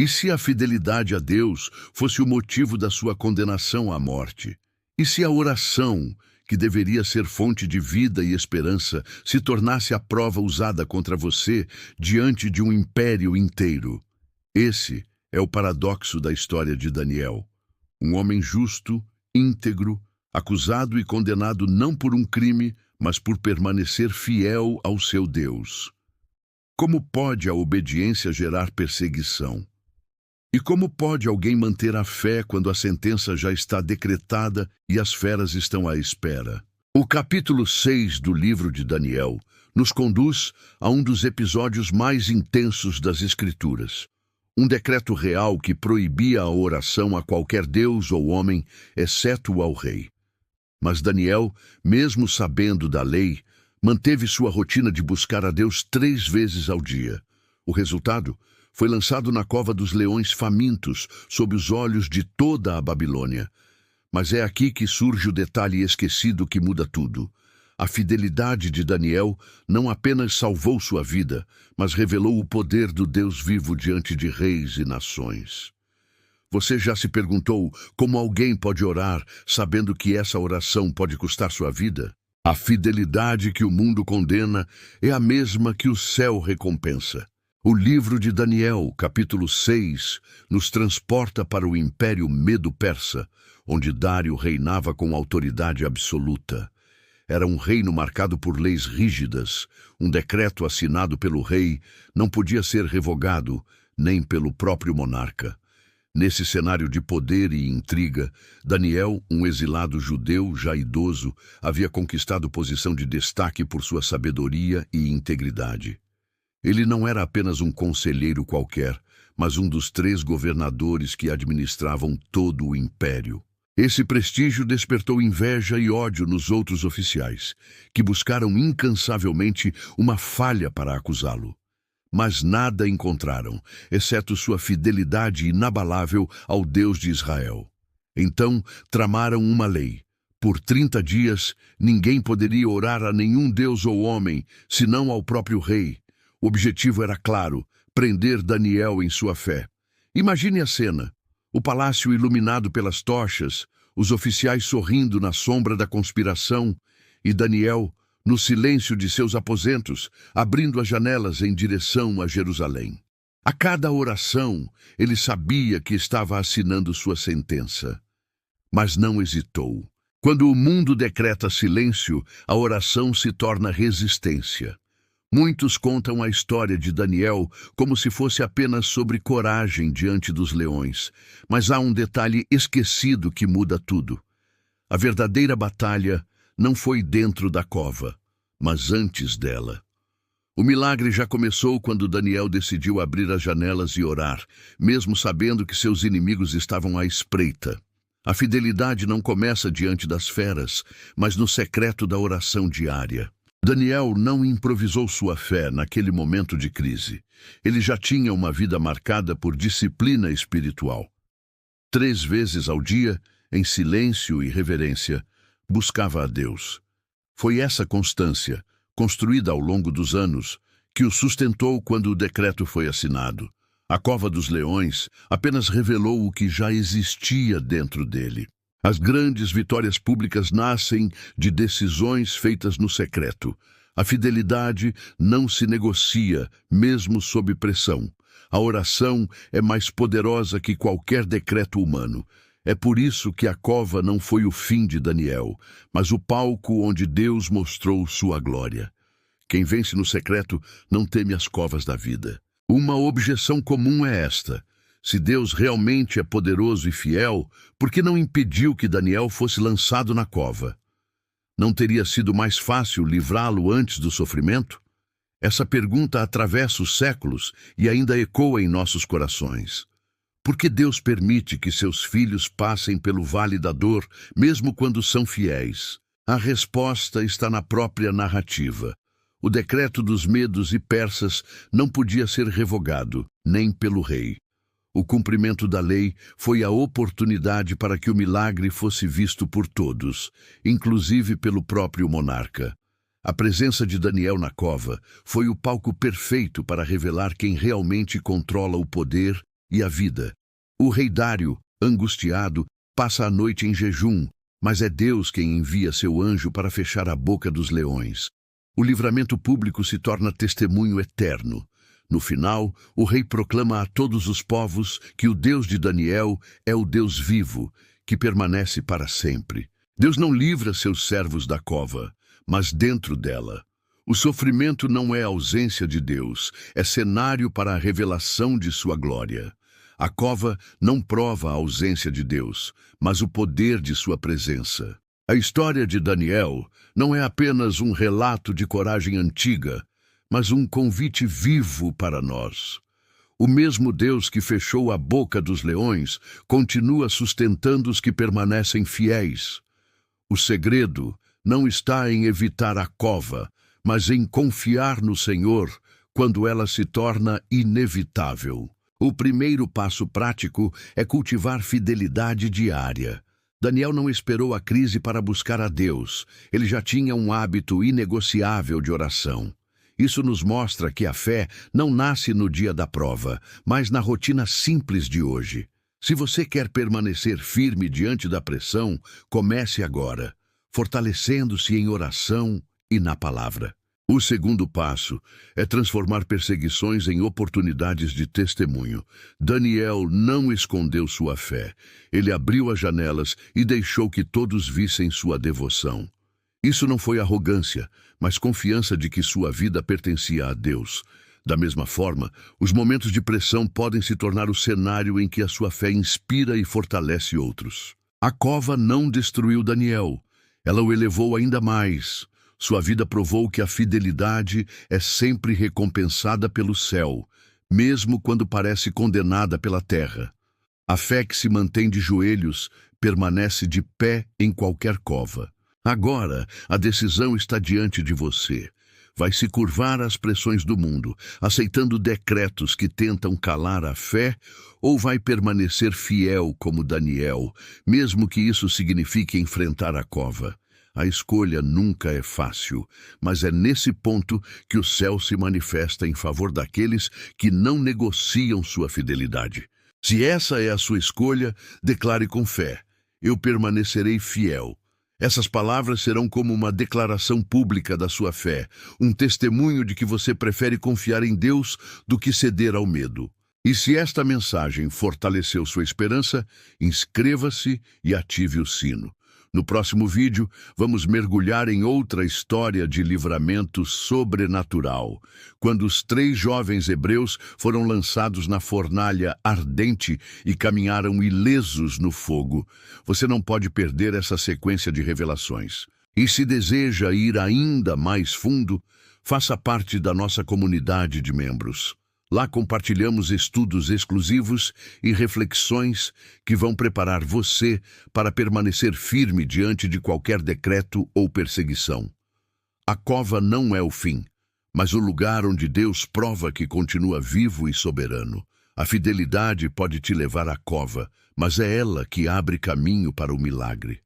E se a fidelidade a Deus fosse o motivo da sua condenação à morte? E se a oração, que deveria ser fonte de vida e esperança, se tornasse a prova usada contra você diante de um império inteiro? Esse é o paradoxo da história de Daniel. Um homem justo, íntegro, acusado e condenado não por um crime, mas por permanecer fiel ao seu Deus. Como pode a obediência gerar perseguição? E como pode alguém manter a fé quando a sentença já está decretada e as feras estão à espera? O capítulo 6 do livro de Daniel nos conduz a um dos episódios mais intensos das Escrituras. Um decreto real que proibia a oração a qualquer deus ou homem, exceto ao rei. Mas Daniel, mesmo sabendo da lei, manteve sua rotina de buscar a Deus 3 vezes ao dia. O resultado foi lançado na cova dos leões famintos, sob os olhos de toda a Babilônia. Mas é aqui que surge o detalhe esquecido que muda tudo. A fidelidade de Daniel não apenas salvou sua vida, mas revelou o poder do Deus vivo diante de reis e nações. Você já se perguntou como alguém pode orar sabendo que essa oração pode custar sua vida? A fidelidade que o mundo condena é a mesma que o céu recompensa. O livro de Daniel, capítulo 6, nos transporta para o Império Medo-Persa, onde Dário reinava com autoridade absoluta. Era um reino marcado por leis rígidas. Um decreto assinado pelo rei não podia ser revogado, nem pelo próprio monarca. Nesse cenário de poder e intriga, Daniel, um exilado judeu já idoso, havia conquistado posição de destaque por sua sabedoria e integridade. Ele não era apenas um conselheiro qualquer, mas um dos 3 governadores que administravam todo o império. Esse prestígio despertou inveja e ódio nos outros oficiais, que buscaram incansavelmente uma falha para acusá-lo. Mas nada encontraram, exceto sua fidelidade inabalável ao Deus de Israel. Então tramaram uma lei. Por 30 dias, ninguém poderia orar a nenhum deus ou homem, senão ao próprio rei. O objetivo era claro: prender Daniel em sua fé. Imagine a cena: o palácio iluminado pelas tochas, os oficiais sorrindo na sombra da conspiração, e Daniel, no silêncio de seus aposentos, abrindo as janelas em direção a Jerusalém. A cada oração, ele sabia que estava assinando sua sentença. Mas não hesitou. Quando o mundo decreta silêncio, a oração se torna resistência. Muitos contam a história de Daniel como se fosse apenas sobre coragem diante dos leões, mas há um detalhe esquecido que muda tudo. A verdadeira batalha não foi dentro da cova, mas antes dela. O milagre já começou quando Daniel decidiu abrir as janelas e orar, mesmo sabendo que seus inimigos estavam à espreita. A fidelidade não começa diante das feras, mas no secreto da oração diária. Daniel não improvisou sua fé naquele momento de crise. Ele já tinha uma vida marcada por disciplina espiritual. 3 vezes ao dia, em silêncio e reverência, buscava a Deus. Foi essa constância, construída ao longo dos anos, que o sustentou quando o decreto foi assinado. A cova dos leões apenas revelou o que já existia dentro dele. As grandes vitórias públicas nascem de decisões feitas no secreto. A fidelidade não se negocia, mesmo sob pressão. A oração é mais poderosa que qualquer decreto humano. É por isso que a cova não foi o fim de Daniel, mas o palco onde Deus mostrou sua glória. Quem vence no secreto não teme as covas da vida. Uma objeção comum é esta: se Deus realmente é poderoso e fiel, por que não impediu que Daniel fosse lançado na cova? Não teria sido mais fácil livrá-lo antes do sofrimento? Essa pergunta atravessa os séculos e ainda ecoa em nossos corações. Por que Deus permite que seus filhos passem pelo vale da dor, mesmo quando são fiéis? A resposta está na própria narrativa. O decreto dos medos e persas não podia ser revogado, nem pelo rei. O cumprimento da lei foi a oportunidade para que o milagre fosse visto por todos, inclusive pelo próprio monarca. A presença de Daniel na cova foi o palco perfeito para revelar quem realmente controla o poder e a vida. O rei Dário, angustiado, passa a noite em jejum, mas é Deus quem envia seu anjo para fechar a boca dos leões. O livramento público se torna testemunho eterno. No final, o rei proclama a todos os povos que o Deus de Daniel é o Deus vivo, que permanece para sempre. Deus não livra seus servos da cova, mas dentro dela. O sofrimento não é ausência de Deus, é cenário para a revelação de sua glória. A cova não prova a ausência de Deus, mas o poder de sua presença. A história de Daniel não é apenas um relato de coragem antiga, mas um convite vivo para nós. O mesmo Deus que fechou a boca dos leões continua sustentando os que permanecem fiéis. O segredo não está em evitar a cova, mas em confiar no Senhor quando ela se torna inevitável. O primeiro passo prático é cultivar fidelidade diária. Daniel não esperou a crise para buscar a Deus. Ele já tinha um hábito inegociável de oração. Isso nos mostra que a fé não nasce no dia da prova, mas na rotina simples de hoje. Se você quer permanecer firme diante da pressão, comece agora, fortalecendo-se em oração e na palavra. O segundo passo é transformar perseguições em oportunidades de testemunho. Daniel não escondeu sua fé. Ele abriu as janelas e deixou que todos vissem sua devoção. Isso não foi arrogância, mas confiança de que sua vida pertencia a Deus. Da mesma forma, os momentos de pressão podem se tornar o cenário em que a sua fé inspira e fortalece outros. A cova não destruiu Daniel. Ela o elevou ainda mais. Sua vida provou que a fidelidade é sempre recompensada pelo céu, mesmo quando parece condenada pela terra. A fé que se mantém de joelhos permanece de pé em qualquer cova. Agora, a decisão está diante de você. Vai se curvar às pressões do mundo, aceitando decretos que tentam calar a fé, ou vai permanecer fiel como Daniel, mesmo que isso signifique enfrentar a cova? A escolha nunca é fácil, mas é nesse ponto que o céu se manifesta em favor daqueles que não negociam sua fidelidade. Se essa é a sua escolha, declare com fé: eu permanecerei fiel. Essas palavras serão como uma declaração pública da sua fé, um testemunho de que você prefere confiar em Deus do que ceder ao medo. E se esta mensagem fortaleceu sua esperança, inscreva-se e ative o sino. No próximo vídeo, vamos mergulhar em outra história de livramento sobrenatural, quando os 3 jovens hebreus foram lançados na fornalha ardente e caminharam ilesos no fogo. Você não pode perder essa sequência de revelações. E se deseja ir ainda mais fundo, faça parte da nossa comunidade de membros. Lá compartilhamos estudos exclusivos e reflexões que vão preparar você para permanecer firme diante de qualquer decreto ou perseguição. A cova não é o fim, mas o lugar onde Deus prova que continua vivo e soberano. A fidelidade pode te levar à cova, mas é ela que abre caminho para o milagre.